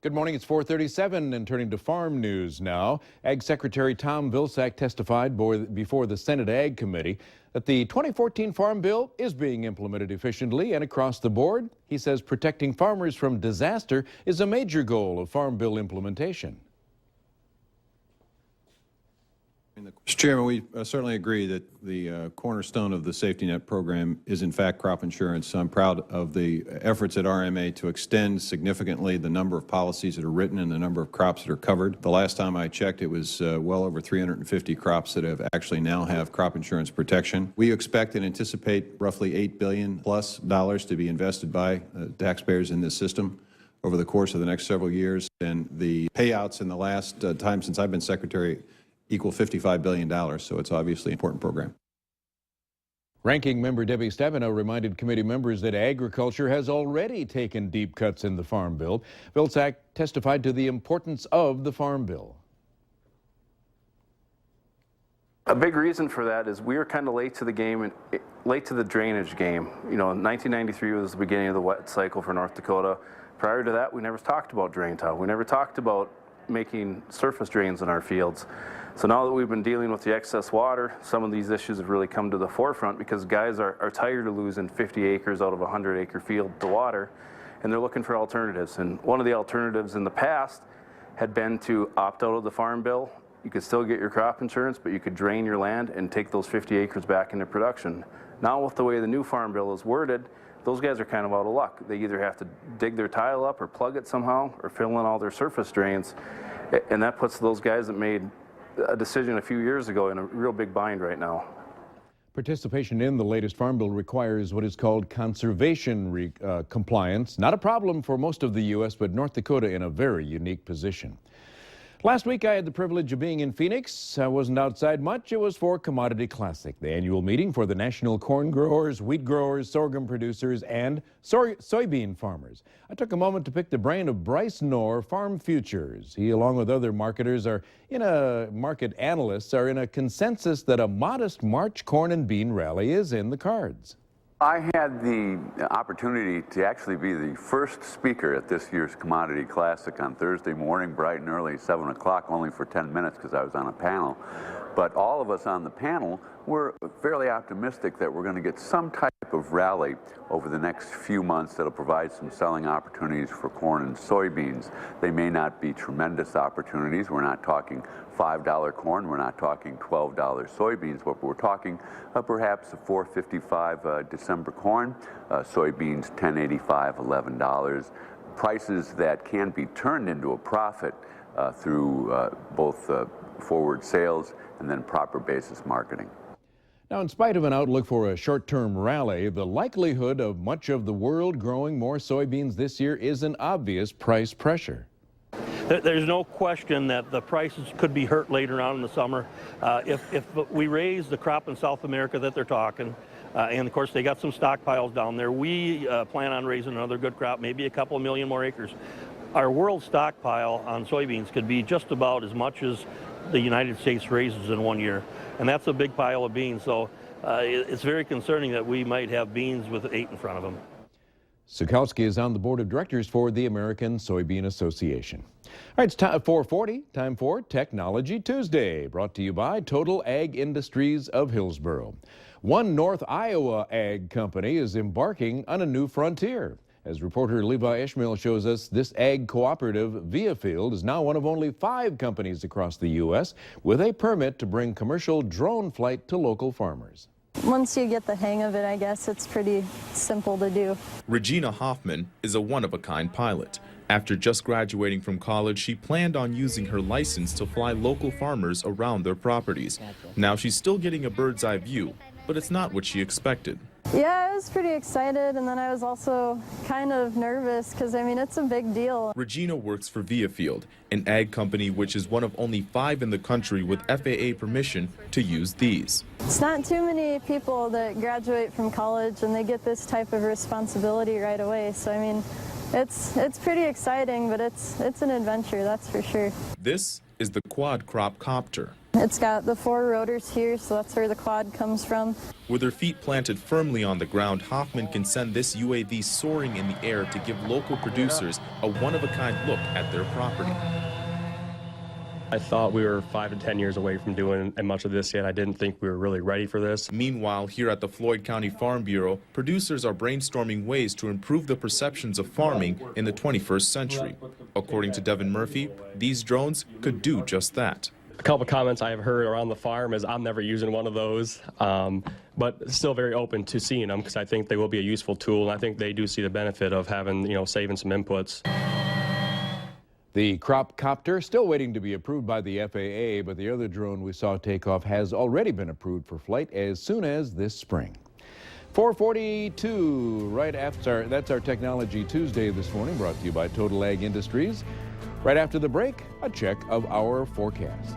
Good morning, it's 4:37 and turning to farm news now. Ag Secretary Tom Vilsack testified before the Senate Ag Committee that the 2014 Farm Bill is being implemented efficiently and across the board. He says protecting farmers from disaster is a major goal of Farm Bill implementation. Mr. Chairman, we certainly agree that the cornerstone of the safety net program is in fact crop insurance. I'm proud of the efforts at RMA to extend significantly the number of policies that are written and the number of crops that are covered. The last time I checked, it was well over 350 crops that have actually now have crop insurance protection. We expect and anticipate roughly $8 billion plus to be invested by taxpayers in this system over the course of the next several years. And the payouts in the last time since I've been Secretary equal $55 billion, so it's obviously an important program. Ranking Member Debbie Stabenow reminded committee members that agriculture has already taken deep cuts in the Farm Bill. Vilsack testified to the importance of the Farm Bill. A big reason for that is we were kind of late to the game and late to the drainage game. You know, 1993 was the beginning of the wet cycle for North Dakota. Prior to that, we never talked about drain tile. We never talked about making surface drains in our fields. So now that we've been dealing with the excess water, some of these issues have really come to the forefront because guys are tired of losing 50 acres out of a 100-acre field to water, and they're looking for alternatives. And one of the alternatives in the past had been to opt out of the Farm Bill. You could still get your crop insurance, but you could drain your land and take those 50 acres back into production. Now with the way the new Farm Bill is worded, those guys are kind of out of luck. They either have to dig their tile up or plug it somehow or fill in all their surface drains. And that puts those guys that made a decision a few years ago in a real big bind right now. Participation in the latest Farm Bill requires what is called conservation compliance. Not a problem for most of the U.S., but North Dakota in a very unique position. Last week, I had the privilege of being in Phoenix. I wasn't outside much. It was for Commodity Classic, the annual meeting for the national corn growers, wheat growers, sorghum producers, and soybean farmers. I took a moment to pick the brain of Bryce Knorr, Farm Futures. He, along with other market analysts, are in a consensus that a modest March corn and bean rally is in the cards. I had the opportunity to actually be the first speaker at this year's Commodity Classic on Thursday morning, bright and early, 7 o'clock, only for 10 minutes because I was on a panel. But all of us on the panel were fairly optimistic that we're going to get some type of rally over the next few months that'll provide some selling opportunities for corn and soybeans. They may not be tremendous opportunities. We're not talking $5 corn, we're not talking $12 soybeans, but we're talking perhaps a $4.55 December corn, soybeans $10.85, $11. Prices that can be turned into a profit through both forward sales and then proper basis marketing. Now, in spite of an outlook for a short-term rally, the likelihood of much of the world growing more soybeans this year is an obvious price pressure. There's no question that the prices could be hurt later on in the summer. If we raise the crop in South America that they're talking, and of course they got some stockpiles down there, we plan on raising another good crop, maybe a couple million more acres. Our world stockpile on soybeans could be just about as much as the United States raises in 1 year. And that's a big pile of beans. So it's very concerning that we might have beans with 8 in front of them. Sukowski is on the board of directors for the American Soybean Association. All right, it's time 4:40, time for Technology Tuesday, brought to you by Total Ag Industries of Hillsboro. One North Iowa ag company is embarking on a new frontier. As reporter Levi Ishmael shows us, this ag cooperative, Viafield, is now one of only 5 companies across the U.S. with a permit to bring commercial drone flight to local farmers. Once you get the hang of it, I guess it's pretty simple to do. Regina Hoffman is a one-of-a-kind pilot. After just graduating from college, she planned on using her license to fly local farmers around their properties. Now she's still getting a bird's eye view, but it's not what she expected. Yeah, I was pretty excited, and then I was also kind of nervous because, I mean, it's a big deal. Regina works for Viafield, an ag company which is one of only 5 in the country with FAA permission to use these. It's not too many people that graduate from college and they get this type of responsibility right away. So, I mean, it's pretty exciting, but it's an adventure, that's for sure. This is the quad crop copter. It's got the 4 rotors here, so that's where the quad comes from. With her feet planted firmly on the ground, Hoffman can send this UAV soaring in the air to give local producers a one-of-a-kind look at their property. I thought we were 5 to 10 years away from doing much of this yet. I didn't think we were really ready for this. Meanwhile, here at the Floyd County Farm Bureau, producers are brainstorming ways to improve the perceptions of farming in the 21st century. According to Devin Murphy, these drones could do just that. A couple comments I have heard around the farm is I'm never using one of those, but still very open to seeing them because I think they will be a useful tool, and I think they do see the benefit of having, saving some inputs. The crop copter still waiting to be approved by the FAA, but the other drone we saw take off has already been approved for flight as soon as this spring. 4:42, right after, that's our Technology Tuesday this morning, brought to you by Total Ag Industries. Right after the break, a check of our forecast.